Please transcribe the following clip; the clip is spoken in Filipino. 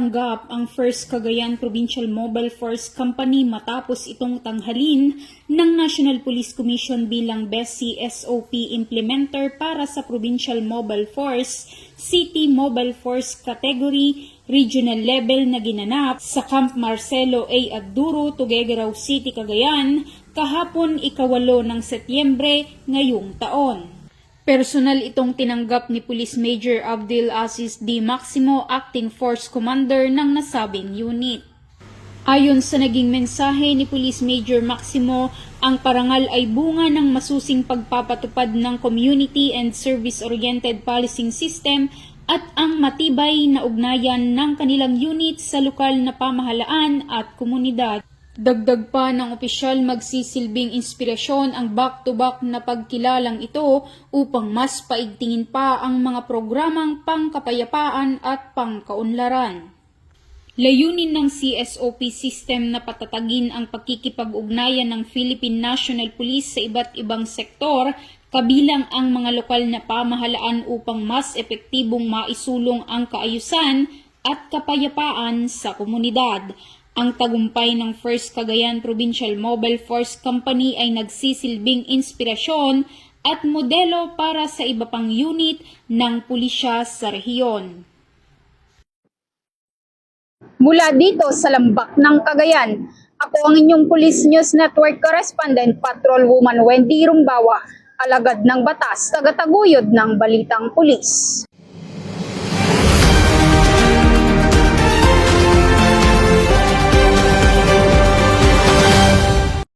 natanggap ang 1st Cagayan Provincial Mobile Force Company matapos itong tanghalin ng National Police Commission bilang Best CSOP Implementer para sa Provincial Mobile Force, City Mobile Force Category, Regional Level na ginanap sa Camp Marcelo A. Aduro, Tuguegarao City, Cagayan, kahapon 8 ng Setyembre ngayong taon. Personal itong tinanggap ni Police Major Abdel Aziz D. Maximo, Acting Force Commander ng nasabing unit. Ayon sa naging mensahe ni Police Major Maximo, ang parangal ay bunga ng masusing pagpapatupad ng Community and Service-Oriented Policing System at ang matibay na ugnayan ng kanilang unit sa lokal na pamahalaan at komunidad. Dagdag pa ng opisyal, magsisilbing inspirasyon ang back-to-back na pagkilalang ito upang mas paigtingin pa ang mga programang pangkapayapaan at pangkaunlaran. Layunin ng CSOP system na patatagin ang pagkikipag-ugnayan ng Philippine National Police sa iba't ibang sektor, kabilang ang mga lokal na pamahalaan upang mas epektibong maisulong ang kaayusan at kapayapaan sa komunidad. Ang tagumpay ng 1st Cagayan Provincial Mobile Force Company ay nagsisilbing inspirasyon at modelo para sa iba pang unit ng pulisya sa rehiyon. Mula dito sa Lambak ng Cagayan, ako ang inyong Police News Network Correspondent Patrolwoman Wendy Rumbawa, alagad ng batas, tagataguyod ng Balitang Pulis.